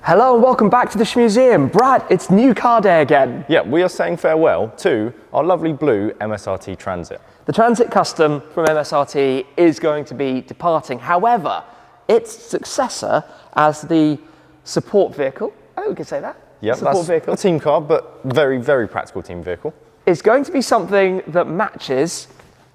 Hello and welcome back to the Shmuseum. Brad, it's new car day again. Yeah, we are saying farewell to our lovely blue MSRT Transit. The Transit Custom from MSRT is going to be departing. However, its successor as the support vehicle, I think we can say that. Yeah, support that's a team car, but very, very practical team vehicle. It's going to be something that matches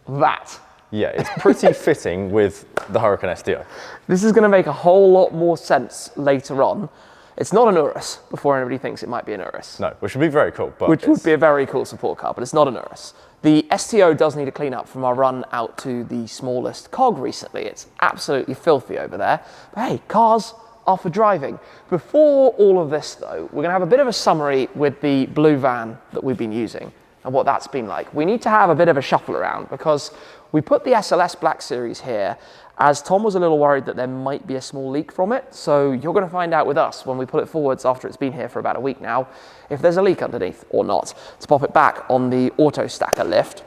that. Yeah, it's pretty fitting with the Huracan STO. This is going to make a whole lot more sense later on. It's not an Urus, before anybody thinks it might be an Urus. No, which would be very cool. But which would be a very cool support car, but it's not an Urus. The STO does need a clean up from our run out to the smallest cog recently. It's absolutely filthy over there. But hey, cars are for driving. Before all of this though, we're gonna have a bit of a summary with the blue van that we've been using and what that's been like. We need to have a bit of a shuffle around because we put the SLS Black Series here as Tom was a little worried that there might be a small leak from it. So you're going to find out with us when we pull it forwards after it's been here for about a week now, if there's a leak underneath or not, to pop it back on the Autostacker lift.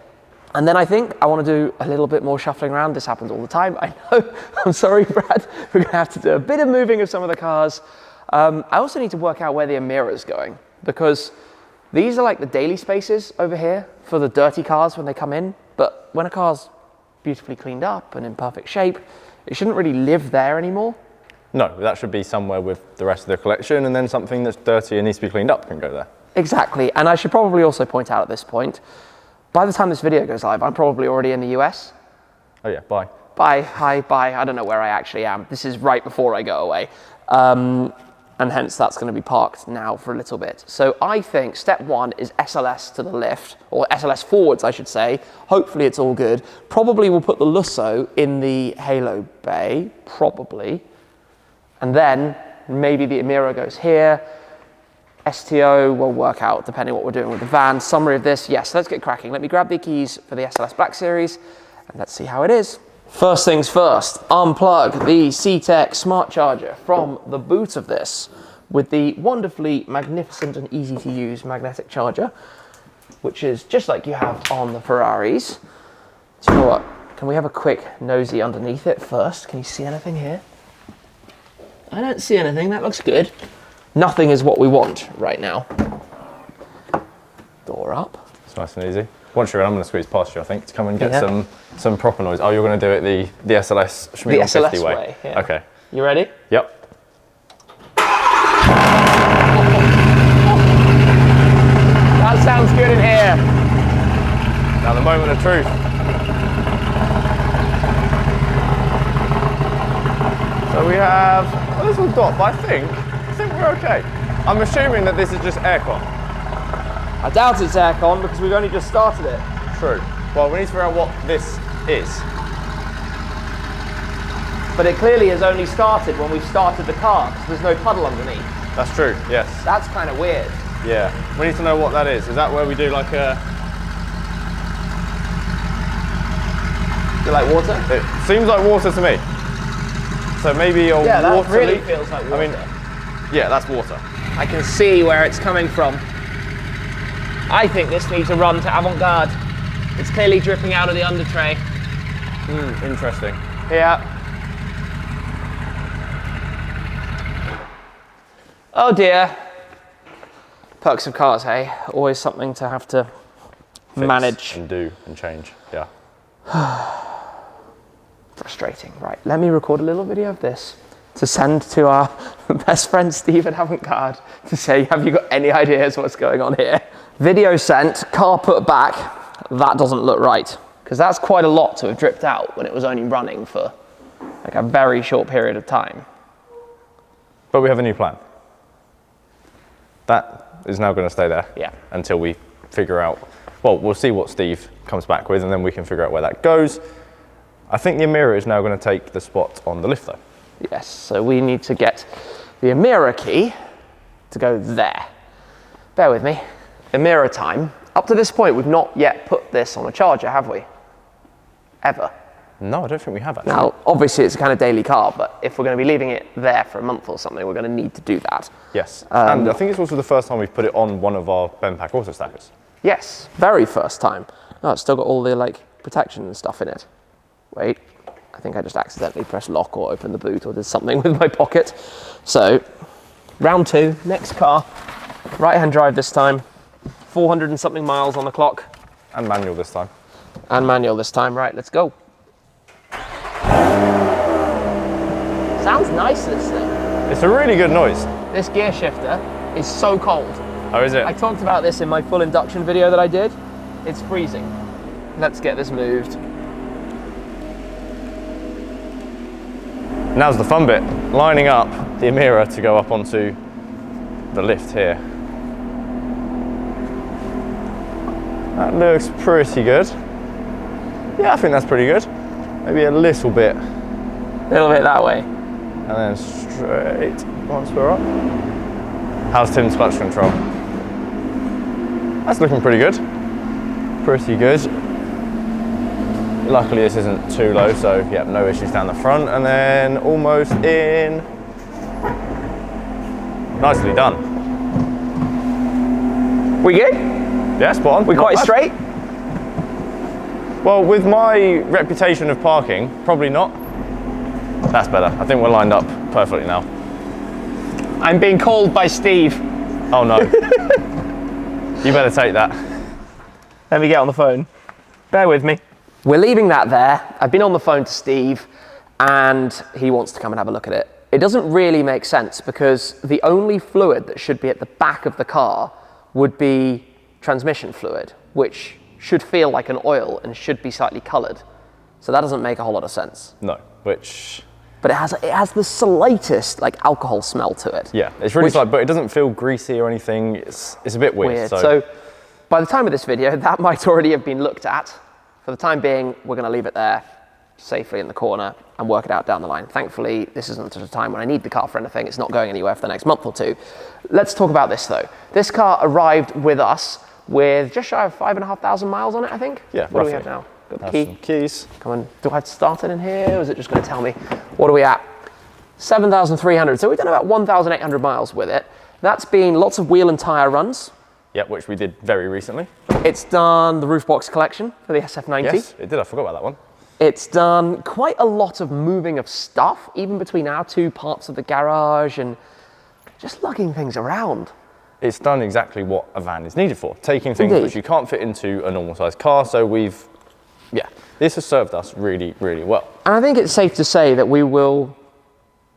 And then I think I want to do a little bit more shuffling around. This happens all the time, I know. I'm sorry, Brad. We're going to have to do a bit of moving of some of the cars. I also need to work out where the Amira is going because these are like the daily spaces over here for the dirty cars when they come in. But when a car's beautifully cleaned up and in perfect shape, it shouldn't really live there anymore. No, that should be somewhere with the rest of the collection, and then something that's dirty and needs to be cleaned up can go there. Exactly, and I should probably also point out at this point, by the time this video goes live, I'm probably already in the US. Oh yeah, bye. Bye, hi, bye. I don't know where I actually am. This is right before I go away. And hence that's going to be parked now for a little bit. So I think step one is SLS to the lift, or SLS forwards, I should say. Hopefully it's all good. Probably we'll put the Lusso in the Halo bay, probably. And then maybe the Amira goes here. STO will work out depending what we're doing with the van. Summary of this, yes, let's get cracking. Let me grab the keys for the SLS Black Series and let's see how it is. First things first, unplug the C-Tech smart charger from the boot of this with the wonderfully magnificent and easy to use magnetic charger, which is just like you have on the Ferraris. Do you know what? Can we have a quick nosy underneath it first? Can you see anything here? I don't see anything, that looks good. Nothing is what we want right now. Door up. It's nice and easy. Once you're in, I'm going to squeeze past you, I think, to come and get some proper noise. Oh, you're going to do it the SLS Shmuseum 50 way. Yeah. Okay. You ready? Yep. That sounds good in here. Now the moment of truth. So we have a little dot, but I think we're okay. I'm assuming that this is just aircon. I doubt it's aircon because we've only just started it. True. Well, we need to figure out what this is. But it clearly has only started when we've started the car because there's no puddle underneath. That's true, yes. That's kind of weird. Yeah. We need to know what that is. Is that where we do like a... Do you like water? It seems like water to me. So maybe a that water really leak? feels like water. I mean, yeah, that's water. I can see where it's coming from. I think this needs a run to avant-garde. It's clearly dripping out of the under tray. Interesting. Yeah. Oh dear. Perks of cars, hey? Always something to have to manage. And do and change, yeah. Frustrating. Right, let me record a little video of this to send to our best friend Steve at Avant-Garde to say, have you got any ideas what's going on here? Video sent, car put back. That doesn't look right. Because that's quite a lot to have dripped out when it was only running for like a very short period of time. But we have a new plan. That is now going to stay there until we figure out, well, we'll see what Steve comes back with and then we can figure out where that goes. I think the Amira is now going to take the spot on the lift though. Yes, so we need to get the Amira key to go there. Bear with me. Amira time. Up to this point, we've not yet put this on a charger, have we? Ever. No, I don't think we have actually. Now, obviously it's a kind of daily car, but if we're going to be leaving it there for a month or something, we're going to need to do that. Yes, and I think it's also the first time we've put it on one of our BendPak Autostackers. Yes, very first time. Oh, it's still got all the like protection and stuff in it. Wait, I think I just accidentally pressed lock or opened the boot or did something with my pocket. So round 2, next car. Right-hand drive this time. 400 and something miles on the clock. And manual this time. And manual this time. Right, let's go. Sounds nice, this thing. It's a really good noise. This gear shifter is so cold. Oh, is it? I talked about this in my full induction video that I did. It's freezing. Let's get this moved. Now's the fun bit. Lining up the Emira to go up onto the lift here. That looks pretty good. Yeah, I think that's pretty good. Maybe a little bit. A little bit that way. And then straight once we're up. How's Tim's clutch control? That's looking pretty good. Pretty good. Luckily this isn't too low, so yeah, no issues down the front. And then almost in. Nicely done. We good? Yeah, spot on. We quite straight? Well, with my reputation of parking, probably not. That's better. I think we're lined up perfectly now. I'm being called by Steve. Oh no. You better take that. Let me get on the phone. Bear with me. We're leaving that there. I've been on the phone to Steve and he wants to come and have a look at it. It doesn't really make sense because the only fluid that should be at the back of the car would be transmission fluid, which should feel like an oil and should be slightly coloured. So that doesn't make a whole lot of sense. No, which... But it has the slightest like alcohol smell to it. Yeah, it's really slight, but it doesn't feel greasy or anything. It's a bit weird. So by the time of this video, that might already have been looked at. For the time being, we're going to leave it there safely in the corner and work it out down the line. Thankfully, this isn't at a time when I need the car for anything. It's not going anywhere for the next month or two. Let's talk about this though. This car arrived with us with just shy of 5,500 miles on it, I think. Yeah, what roughly. do we have now? Got the Have key. some keys. Come on, do I have to start it in here or is it just going to tell me? What are we at? 7,300. So we've done about 1,800 miles with it. That's been lots of wheel and tyre runs. Yeah, which we did very recently. It's done the roof box collection for the SF90. Yes, it did. I forgot about that one. It's done quite a lot of moving of stuff, even between our two parts of the garage and just lugging things around. It's done exactly what a van is needed for. Taking things which you can't fit into a normal sized car. So this has served us really, really well. And I think it's safe to say that we will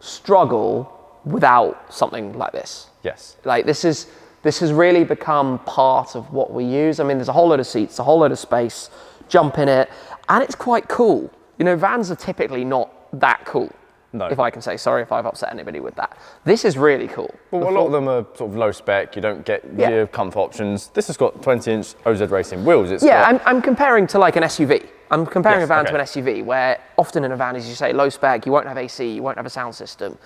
struggle without something like this. Yes. Like this has really become part of what we use. I mean, there's a whole load of seats, a whole load of space, jump in it, and it's quite cool. You know, vans are typically not that cool. No. If I can say, sorry if I've upset anybody with that. This is really cool. Well, a lot of them are sort of low spec. You don't get your comfort options. This has got 20-inch OZ Racing wheels. I'm comparing to like an SUV. I'm comparing a van to an SUV, where often in a van, as you say, low spec, you won't have AC, you won't have a sound system.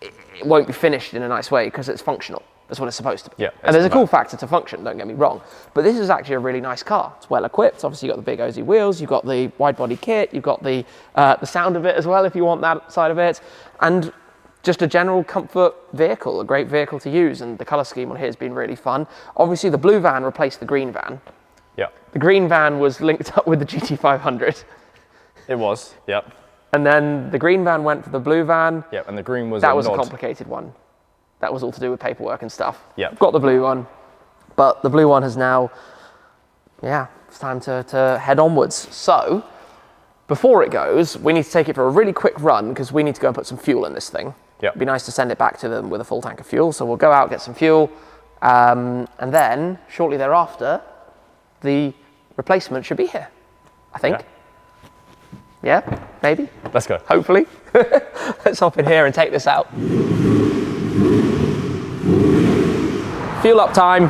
It won't be finished in a nice way because it's functional. That's what it's supposed to be. Yeah, and there's a cool factor to function, don't get me wrong. But this is actually a really nice car. It's well equipped. Obviously, you've got the big OZ wheels, you've got the wide body kit, you've got the sound of it as well, if you want that side of it. And just a general comfort vehicle, a great vehicle to use. And the colour scheme on here has been really fun. Obviously, the blue van replaced the green van. Yeah. The green van was linked up with the GT500. It was, yep. And then the green van went for the blue van. Yep, and the green was a complicated one. That was all to do with paperwork and stuff. Yeah. Got the blue one, but the blue one has now, it's time to head onwards. So, before it goes, we need to take it for a really quick run because we need to go and put some fuel in this thing. Yeah. It'd be nice to send it back to them with a full tank of fuel. So we'll go out, get some fuel, and then shortly thereafter, the replacement should be here, I think. Yeah, maybe. Let's go. Hopefully. Let's hop in here and take this out. Fuel up time.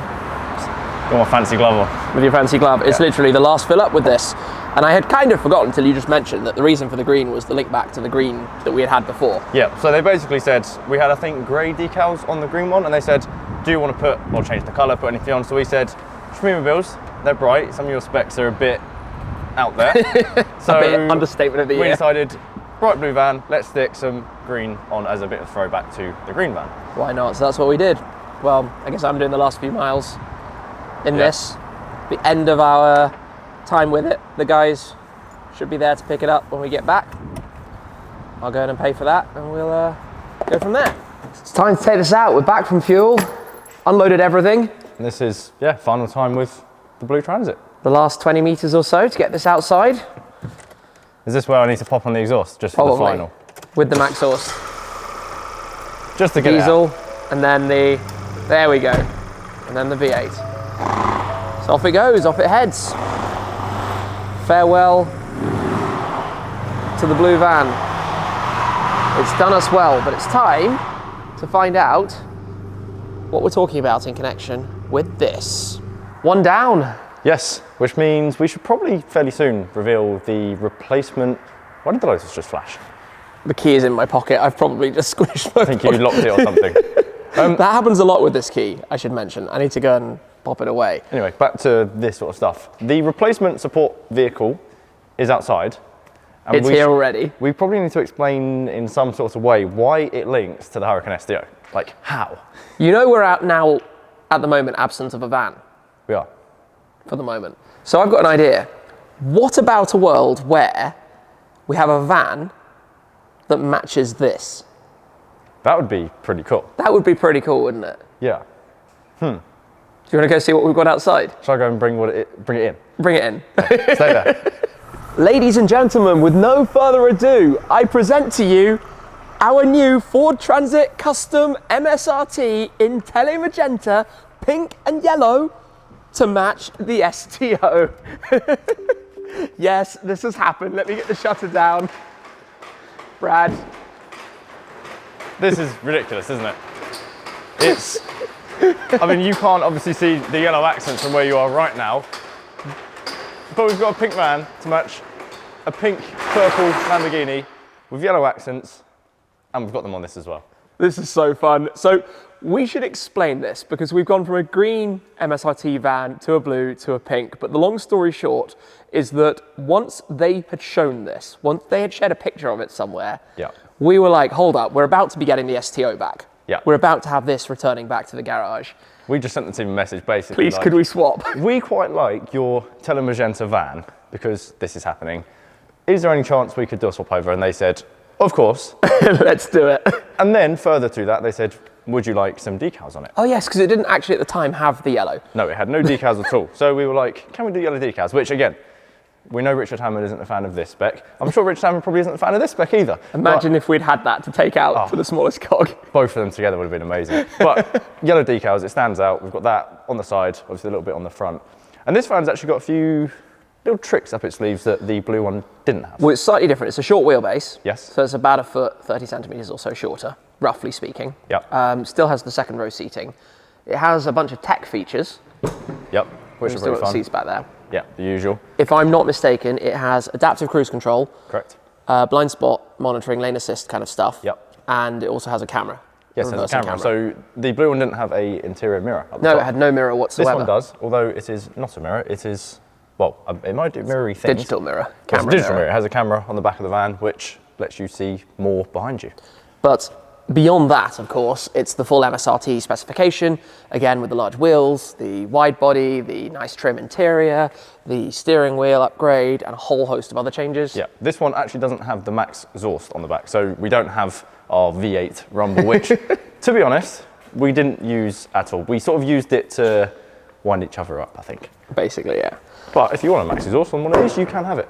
Got my fancy glove on. With your fancy glove. It's literally the last fill up with this. And I had kind of forgotten until you just mentioned that the reason for the green was the link back to the green that we had had before. Yeah, so they basically said, we had I think grey decals on the green one, and they said, do you want to change the colour, put anything on? So we said, Shmuseum bills, they're bright, some of your specs are a bit out there. So a bit understatement of the year. We decided, bright blue van, let's stick some green on as a bit of throwback to the green van. Why not? So that's what we did. Well, I guess I'm doing the last few miles in this. The end of our time with it. The guys should be there to pick it up when we get back. I'll go in and pay for that and we'll go from there. It's time to take this out. We're back from fuel, unloaded everything. And this is, yeah, final time with the Blue Transit. The last 20 meters or so to get this outside. Is this where I need to pop on the exhaust just for the final? With the max exhaust. Just to get diesel, it out. And then there we go. And then the V8. So off it goes, off it heads. Farewell to the blue van. It's done us well, but it's time to find out what we're talking about in connection with this. One down. Yes, which means we should probably fairly soon reveal the replacement. Why did the Lotus just flash? The key is in my pocket. I've probably just squished my I think you locked it or something. That happens a lot with this key, I should mention. I need to go and pop it away. Anyway, back to this sort of stuff. The replacement support vehicle is outside. And It's here already. We probably need to explain in some sort of way why it links to the Huracan STO. Like, how? You know we're out now, at the moment, absent of a van. We are. For the moment. So I've got an idea. What about a world where we have a van that matches this? That would be pretty cool. That would be pretty cool, wouldn't it? Yeah. Do you want to go see what we've got outside? Shall I go and bring it in? Bring it in. Stay there. Ladies and gentlemen, with no further ado, I present to you our new Ford Transit Custom MSRT in Tele Magenta, pink and yellow to match the STO. Yes, this has happened. Let me get the shutter down. Brad. This is ridiculous, isn't it? It's, I mean, you can't obviously see the yellow accents from where you are right now, but we've got a pink van to match a pink purple Lamborghini with yellow accents, and we've got them on this as well. This is so fun. So we should explain this because we've gone from a green MSRT van to a blue to a pink. But the long story short is that once they had shown this, once they had shared a picture of it somewhere, we were like, hold up, we're about to be getting the STO back. We're about to have this returning back to the garage. We just sent the team a message basically. Please, could we swap? We quite like your Tele Magenta van because this is happening. Is there any chance we could do a swap over? And they said, of course. Let's do it. And then further to that, they said, would you like some decals on it? Oh yes, because it didn't actually at the time have the yellow. No, it had no decals at all. So we were like, can we do yellow decals? Which again, we know Richard Hammond isn't a fan of this spec. I'm sure Richard Hammond probably isn't a fan of this spec either. Imagine if we'd had that to take out for the smallest cog. Both of them together would have been amazing. But yellow decals, it stands out. We've got that on the side, obviously a little bit on the front. And this van's actually got a few little tricks up its sleeves that the blue one didn't have. Well, it's slightly different. It's a short wheelbase. Yes. So it's about a foot, 30 centimeters or so shorter, roughly speaking. Yep. Still has the second row seating. It has a bunch of tech features. Yep, which are very fun. Seats back there. Yeah, the usual. If I'm not mistaken, it has adaptive cruise control. Correct. Blind spot monitoring, lane assist kind of stuff. Yep. And it also has a camera. Yes, it has a camera. So the blue one didn't have a interior mirror at the No, top. it had no mirror whatsoever. This one does, although it is not a mirror. It is, well, it might do mirror-y things. Digital mirror. It's a digital mirror. It has a camera on the back of the van, which lets you see more behind you. But beyond that, of course, it's the full MSRT specification, again with the large wheels, the wide body, the nice trim interior, the steering wheel upgrade, and a whole host of other changes. Yeah, this one actually doesn't have the max exhaust on the back, so we don't have our V8 rumble, which, to be honest, we didn't use at all. We sort of used it to wind each other up, I think. Basically, yeah. But if you want a max exhaust on one of these, you can have it.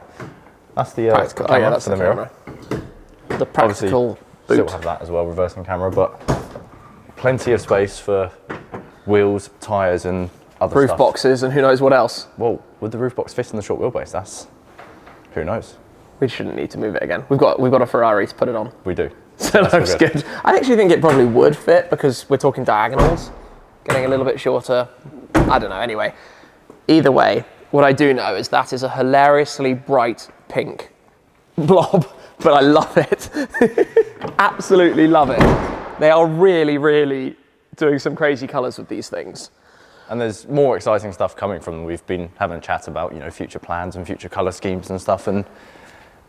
That's the practical. camera, Oh yeah, that's the mirror. camera. The practical boot. Still have that as well, reversing camera, but plenty of space for wheels, tyres and other roof stuff. boxes and who knows what else. Well, would the roof box fit in the short wheelbase? That's, who knows? We shouldn't need to move it again. We've got a Ferrari to put it on. We do. So that looks good. I actually think it probably would fit because we're talking diagonals, getting a little bit shorter. I don't know, anyway. Either way, what I do know is that is a hilariously bright pink blob, but I love it. Absolutely love it. They are really, really doing some crazy colours with these things. And there's more exciting stuff coming from them. We've been having a chat about, you know, future plans and future colour schemes and stuff, and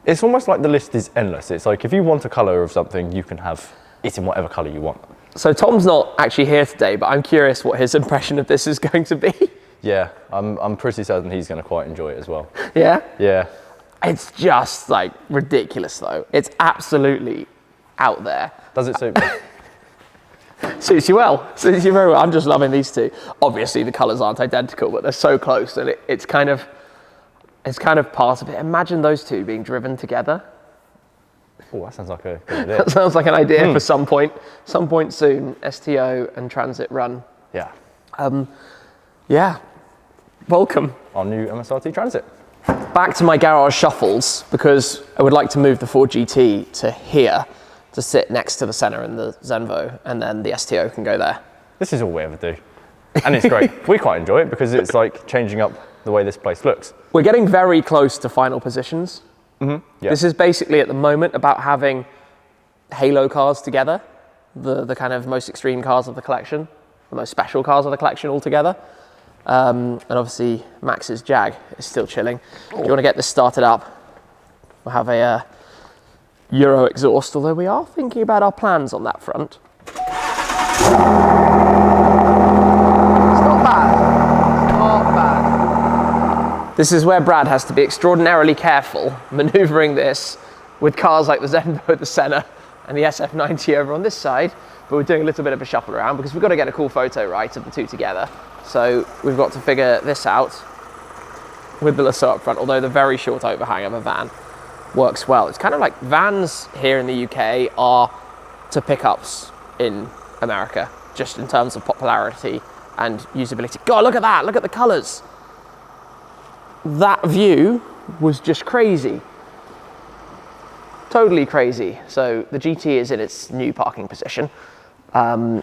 it's almost like the list is endless. It's like if you want a colour of something, you can have it in whatever colour you want. So Tom's not actually here today, but I'm curious what his impression of this is going to be. Yeah, I'm pretty certain he's going to quite enjoy it as well. Yeah? Yeah. It's just like ridiculous though. It's absolutely out there. Does it suit me? Suits you well. Suits you very well. I'm just loving these two. Obviously, the colours aren't identical, but they're so close, and it's kind of part of it. Imagine those two being driven together. Oh, that sounds like a good idea. That sounds like an idea for some point soon. STO and Transit Run. Yeah. Yeah. Welcome. Our new MSRT Transit. Back to my garage shuffles, because I would like to move the Ford GT to here to sit next to the Senna and the Zenvo, and then the STO can go there. This is all we ever do. And it's great. We quite enjoy it because it's like changing up the way this place looks. We're getting very close to final positions. Yeah. This is basically at the moment about having halo cars together, the kind of most extreme cars of the collection, the most special cars of the collection altogether. And obviously Max's Jag is still chilling. Do you want to get this started up? We'll have a Euro exhaust, although we are thinking about our plans on that front. It's not bad. It's not bad. This is where Brad has to be extraordinarily careful maneuvering this with cars like the Zenvo, the Senna, and the SF90 over on this side. But we're doing a little bit of a shuffle around because we've got to get a cool photo, right, of the two together. So we've got to figure this out with the lasso up front, although the very short overhang of a van works well. It's kind of like vans here in the UK are to pickups in America, just in terms of popularity and usability. God, look at that, look at the colours. That view was just crazy. Totally crazy. So the GT is in its new parking position,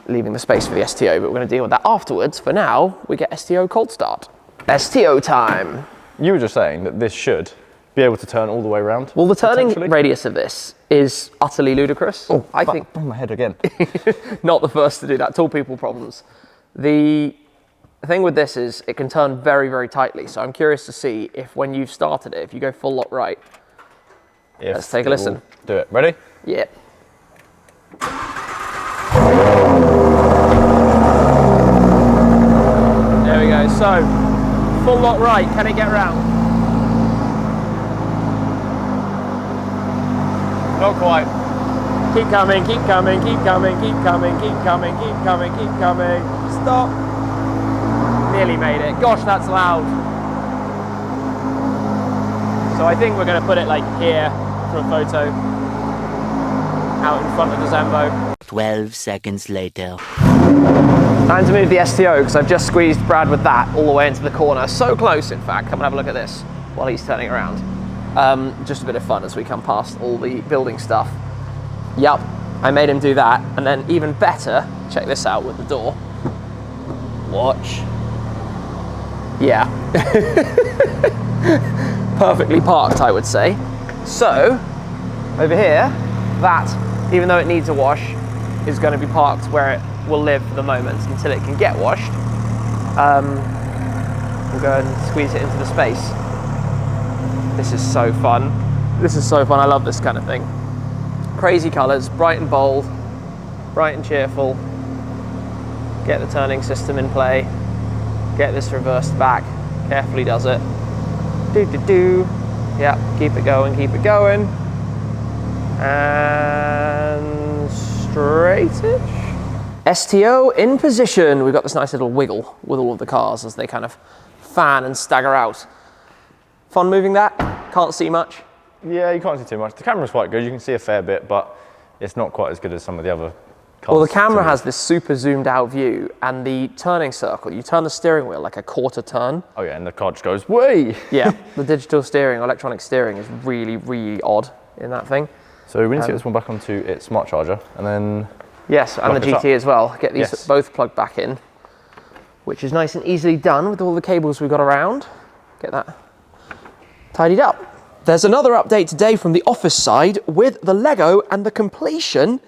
leaving the space for the STO, but we're going to deal with that afterwards. For now, we get STO cold start. STO time. You were just saying that this should be able to turn all the way around. Well, the turning radius of this is utterly ludicrous. Oh, I think bang my head again. not the first to do that. Tall people problems. The thing with this is it can turn very, very tightly. So I'm curious to see if when you've started it, if you go full lock right. Let's take a listen. Do it. Ready? Yep. There we go. So, full lock right. Can it get round? Not quite. Keep coming, keep coming, keep coming, keep coming, keep coming, keep coming, keep coming. Stop. Nearly made it. Gosh, that's loud. So I think we're going to put it like here for a photo. Out in front of the Zenvo. 12 seconds later. Time to move the STO because I've just squeezed Brad with that all the way into the corner. So close, in fact. Come and have a look at this while he's turning around. Just a bit of fun as we come past all the building stuff. Yup, I made him do that. And then even better, check this out with the door. Watch. Yeah. Perfectly parked, I would say. So, over here, that, even though it needs a wash, is going to be parked where it will live for the moment until it can get washed. We'll go and squeeze it into the space. This is so fun. This is so fun. I love this kind of thing. Crazy colours, bright and bold, bright and cheerful. Get the turning system in play. Get this reversed back. Carefully does it. Do. Yeah, keep it going, keep it going. And straightish. STO in position. We've got this nice little wiggle with all of the cars as they kind of fan and stagger out. Fun moving that. Can't see much. Yeah, you can't see too much. The camera's quite good. You can see a fair bit, but it's not quite as good as some of the other cars. Well, the camera has this super zoomed out view, and the turning circle, you turn the steering wheel like a quarter turn. Oh yeah, and the car just goes, way! Yeah, the digital steering, electronic steering is really, really odd in that thing. So we need to get this one back onto its smart charger, and then... Yes, and the GT as well. Get these both plugged back in, which is nice and easily done with all the cables we've got around. Get that tidied up. There's another update today from the office side with the Lego and the completion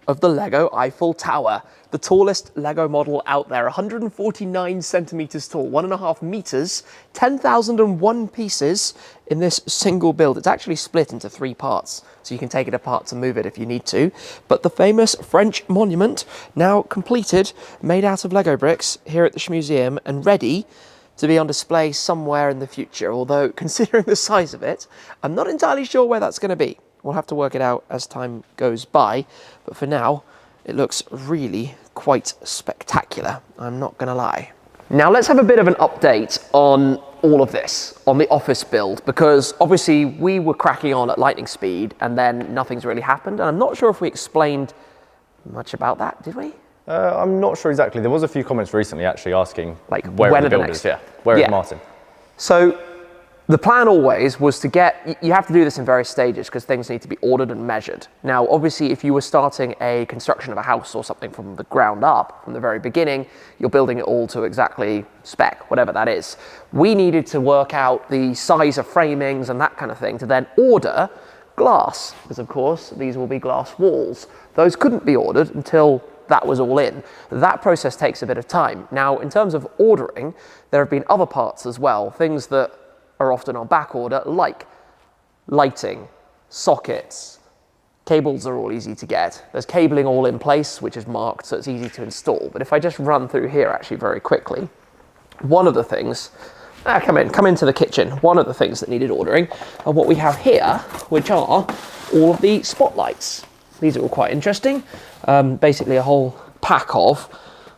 of the Lego Eiffel Tower. The tallest Lego model out there, 149 centimeters tall, 1.5 meters, 10,001 pieces in this single build. It's actually split into 3 parts, so you can take it apart to move it if you need to. But the famous French monument, now completed, made out of Lego bricks here at the Shmuseum and ready to be on display somewhere in the future. Although, considering the size of it, I'm not entirely sure where that's going to be. We'll have to work it out as time goes by. But for now, it looks really quite spectacular, I'm not gonna lie. Now let's have a bit of an update on all of this, on the office build, because obviously we were cracking on at lightning speed and then nothing's really happened, and I'm not sure if we explained much about that, did we? I'm not sure exactly. There was a few comments recently actually asking like where when are the are the builders? next? Yeah, where is Martin? So the plan always was to get, you have to do this in various stages because things need to be ordered and measured. Now, obviously, if you were starting a construction of a house or something from the ground up, from the very beginning, you're building it all to exactly spec, whatever that is. We needed to work out the size of framings and that kind of thing to then order glass, because of course, these will be glass walls. Those couldn't be ordered until that was all in. That process takes a bit of time. Now, in terms of ordering, there have been other parts as well, things that are often on back order, like lighting, sockets, cables are all easy to get. There's cabling all in place, which is marked, so it's easy to install. But if I just run through here actually very quickly, one of the things, come into the kitchen. One of the things that needed ordering are what we have here, which are all of the spotlights. These are all quite interesting. Basically a whole pack of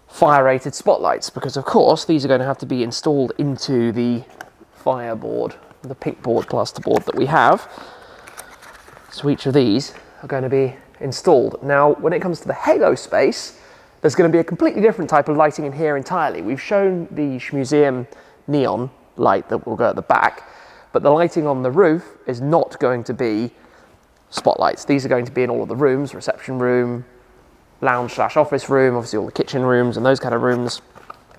fire-rated spotlights, because of course these are going to have to be installed into the fireboard, the pink board plasterboard that we have. So each of these are going to be installed. Now, when it comes to the halo space, there's going to be a completely different type of lighting in here entirely. We've shown the Shmuseum neon light that will go at the back, but the lighting on the roof is not going to be spotlights. These are going to be in all of the rooms, reception room, lounge/office room, obviously all the kitchen rooms and those kind of rooms.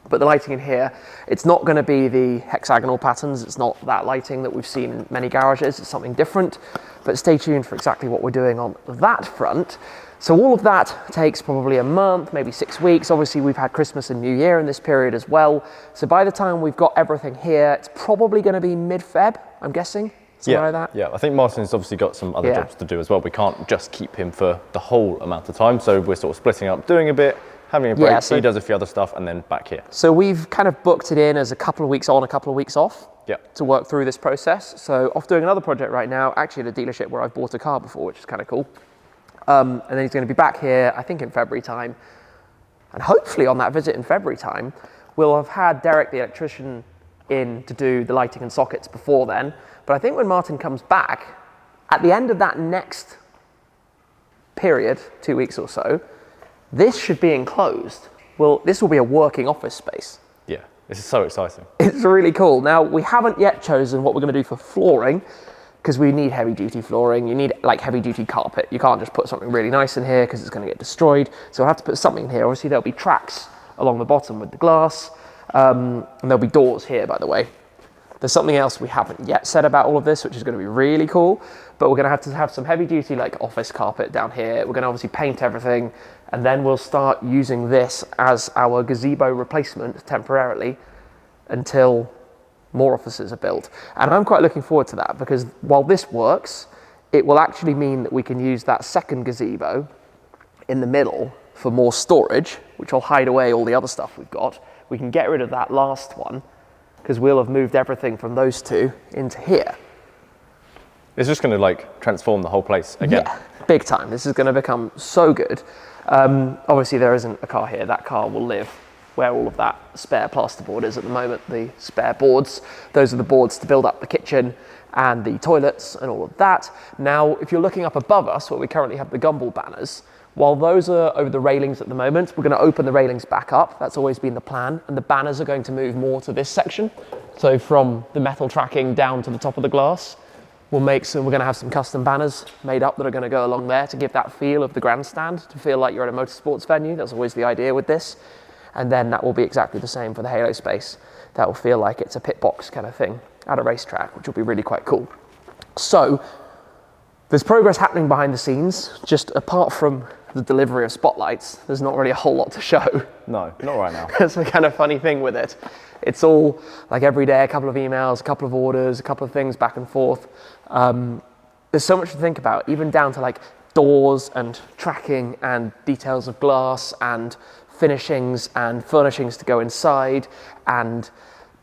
But the lighting in here, it's not going to be the hexagonal patterns. It's not that lighting that we've seen in many garages. It's something different. But stay tuned for exactly what we're doing on that front. So all of that takes probably a month, maybe 6 weeks. Obviously, we've had Christmas and New Year in this period as well. So by the time we've got everything here, it's probably going to be mid-Feb, I'm guessing. Something like that. Yeah, I think Martin's obviously got some other jobs to do as well. We can't just keep him for the whole amount of time. So we're sort of splitting up, doing a bit, having a break, so he does a few other stuff, and then back here. So we've kind of booked it in as a couple of weeks on, a couple of weeks off to work through this process. So off doing another project right now, actually at a dealership where I've bought a car before, which is kind of cool. And then he's going to be back here, I think in February time. And hopefully on that visit in February time, we'll have had Derek, the electrician, in to do the lighting and sockets before then. But I think when Martin comes back, at the end of that next period, 2 weeks or so, this should be enclosed. Well, this will be a working office space. Yeah, this is so exciting. It's really cool. Now, we haven't yet chosen what we're going to do for flooring, because we need heavy duty flooring. You need like heavy duty carpet. You can't just put something really nice in here because it's going to get destroyed. So we'll have to put something in here. Obviously, there'll be tracks along the bottom with the glass. And there'll be doors here, by the way. There's something else we haven't yet said about all of this, which is going to be really cool. But we're going to have some heavy duty like office carpet down here. We're going to obviously paint everything. And then we'll start using this as our gazebo replacement temporarily until more offices are built. And I'm quite looking forward to that, because while this works, it will actually mean that we can use that second gazebo in the middle for more storage, which will hide away all the other stuff we've got. We can get rid of that last one because we'll have moved everything from those two into here. It's just going to like transform the whole place again. Yeah, big time. This is going to become so good. Obviously there isn't a car here. That car will live where all of that spare plasterboard is at the moment, the spare boards. Those are the boards to build up the kitchen and the toilets and all of that. Now, if you're looking up above us, where we currently have the gumball banners, while those are over the railings at the moment, we're going to open the railings back up. That's always been the plan. And the banners are going to move more to this section. So from the metal tracking down to the top of the glass, we're going to have some custom banners made up that are going to go along there to give that feel of the grandstand, to feel like you're at a motorsports venue. That's always the idea with this. And then that will be exactly the same for the halo space. That will feel like it's a pit box kind of thing at a racetrack, which will be really quite cool. So there's progress happening behind the scenes. Just apart from the delivery of spotlights, there's not really a whole lot to show. No, not right now. That's the kind of funny thing with it. It's all like every day, a couple of emails, a couple of orders, a couple of things back and forth. There's so much to think about, even down to like doors and tracking and details of glass and finishings and furnishings to go inside and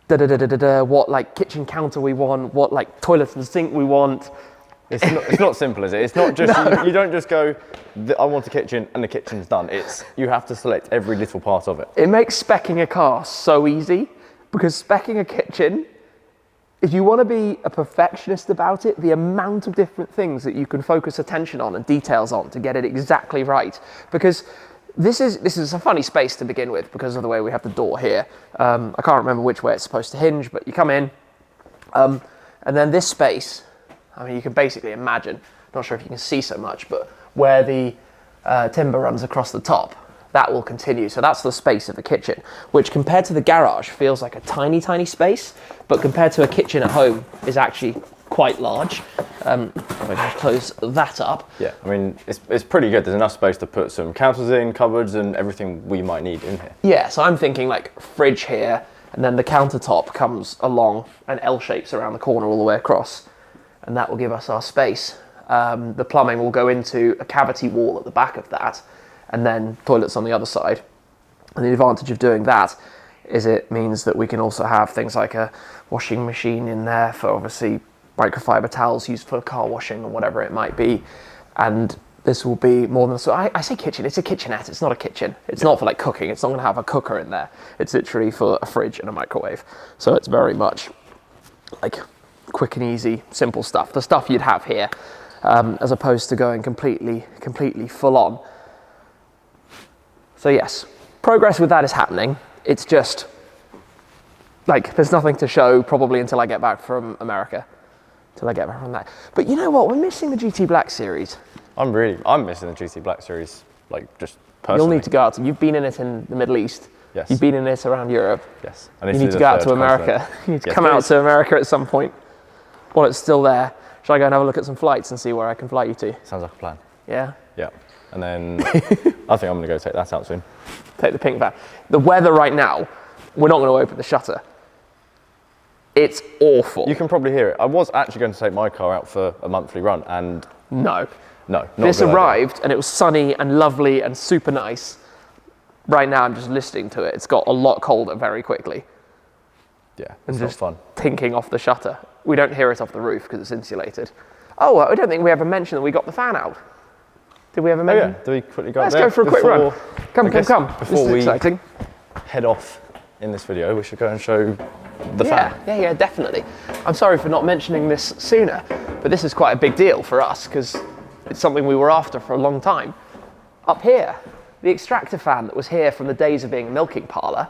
what like kitchen counter we want, what like toilet and sink we want. It's not simple, is it? It's not just, you don't just go, I want a kitchen and the kitchen's done. You have to select every little part of it. It makes speccing a car so easy, because speccing a kitchen, if you want to be a perfectionist about it, the amount of different things that you can focus attention on and details on to get it exactly right. Because this is a funny space to begin with because of the way we have the door here. I can't remember which way it's supposed to hinge, but you come in, and then this space, I mean, you can basically imagine, not sure if you can see so much, but where the timber runs across the top, that will continue. So that's the space of the kitchen, which compared to the garage feels like a tiny, tiny space, but compared to a kitchen at home is actually quite large. If I just close that up. Yeah, I mean, it's pretty good. There's enough space to put some counters in, cupboards, and everything we might need in here. Yeah, so I'm thinking like fridge here, and then the countertop comes along and L-shapes around the corner all the way across, and that will give us our space. The plumbing will go into a cavity wall at the back of that, and then toilets on the other side. And the advantage of doing that is it means that we can also have things like a washing machine in there for obviously microfiber towels used for car washing or whatever it might be. And this will be more than, so I say kitchen, it's a kitchenette, it's not a kitchen. It's not for like cooking, it's not gonna have a cooker in there. It's literally for a fridge and a microwave. So it's very much like quick and easy, simple stuff. The stuff you'd have here, as opposed to going completely full on. So yes, progress with that is happening. It's just like, there's nothing to show probably until I get back from America. Till I get back from that. But you know what, we're missing the GT Black Series. I'm missing the GT Black Series, like just personally. You'll need to go out. You've been in it in the Middle East. Yes. You've been in it around Europe. Yes. You need to go out to America. You need to come out to America at some point while it's still there. Shall I go and have a look at some flights and see where I can fly you to? Sounds like a plan. Yeah? Yeah. And then I think I'm going to go take that out soon. Take the pink van. The weather right now, we're not going to open the shutter. It's awful. You can probably hear it. I was actually going to take my car out for a monthly run and... No. No, not This a good arrived idea. and it was sunny and lovely and super nice. Right now I'm just listening to it. It's got a lot colder very quickly. Yeah, And it's not just fun. tinking off the shutter. We don't hear it off the roof because it's insulated. Oh, I don't think we ever mentioned that we got the fan out. Did we ever Oh mention? yeah, do we quickly go Let's there go for a quick run. Come. This Before is we exciting. head off in this video, we should go and show the fan. Yeah, definitely. I'm sorry for not mentioning this sooner, but this is quite a big deal for us because it's something we were after for a long time. Up here, the extractor fan that was here from the days of being a milking parlour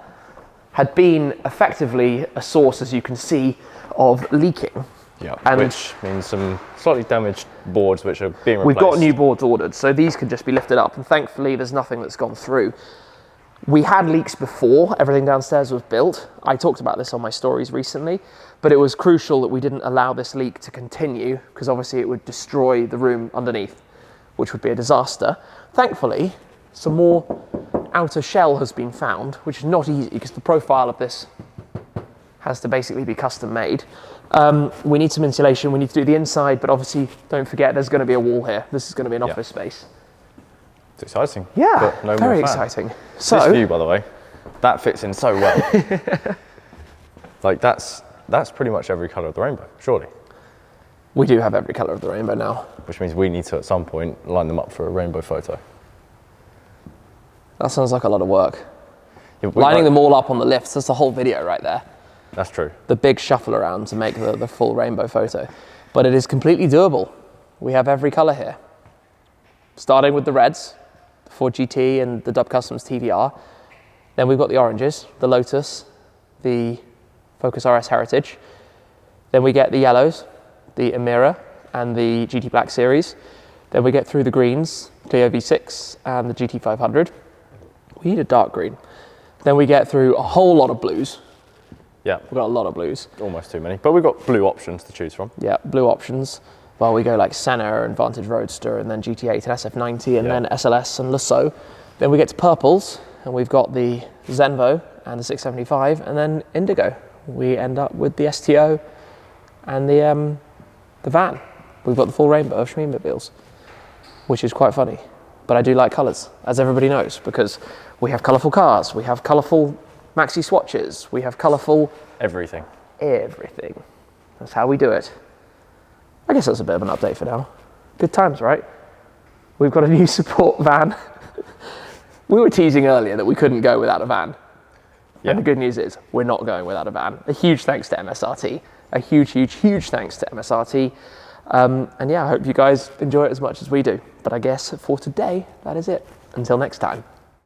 had been effectively a source, as you can see, of leaking. Yeah, And which means some slightly damaged boards which are being replaced. we've got new boards ordered, so these can just be lifted up, and thankfully there's nothing that's gone through. We had leaks before everything downstairs was built. I talked about this on my stories recently, but it was crucial that we didn't allow this leak to continue because obviously it would destroy the room underneath, which would be a disaster. Thankfully, some more outer shell has been found, which is not easy because the profile of this has to basically be custom made. We need some insulation, we need to do the inside, but obviously don't forget there's going to be a wall here. This is going to be an office space. It's exciting. Yeah, but no very more fan. exciting. So, this view, by the way, that fits in so well. Like that's pretty much every colour of the rainbow, surely. we do have every colour of the rainbow now. Which means we need to, at some point, line them up for a rainbow photo. That sounds like a lot of work. Yeah, Lining them all up on the lifts, that's the whole video right there. That's true. The big shuffle around to make the full rainbow photo. But it is completely doable. We have every colour here. Starting with the reds, the Ford GT and the Dub Customs TVR. Then we've got the oranges, the Lotus, the Focus RS Heritage. Then we get the yellows, the Emira and the GT Black Series. Then we get through the greens, Clio V6 and the GT500. We need a dark green. Then we get through a whole lot of blues. Yeah. We've got a lot of blues. Almost too many. But we've got blue options to choose from. Yeah, blue options. Well, we go like Senna and Vantage Roadster and then GT8 and SF90 and then SLS and Lasso. Then we get to purples and we've got the Zenvo and the 675 and then Indigo. We end up with the STO and the van. We've got the full rainbow of Shmuseum, which is quite funny. But I do like colours, as everybody knows, because we have colourful cars, we have colourful maxi swatches, we have colourful... Everything. Everything. That's how we do it. I guess that's a bit of an update for now. Good times, right? We've got a new support van. We were teasing earlier that we couldn't go without a van. Yeah. And the good news is we're not going without a van. A huge thanks to MSRT. A huge, huge, huge thanks to MSRT. And yeah, I hope you guys enjoy it as much as we do. But I guess for today, that is it. Until next time.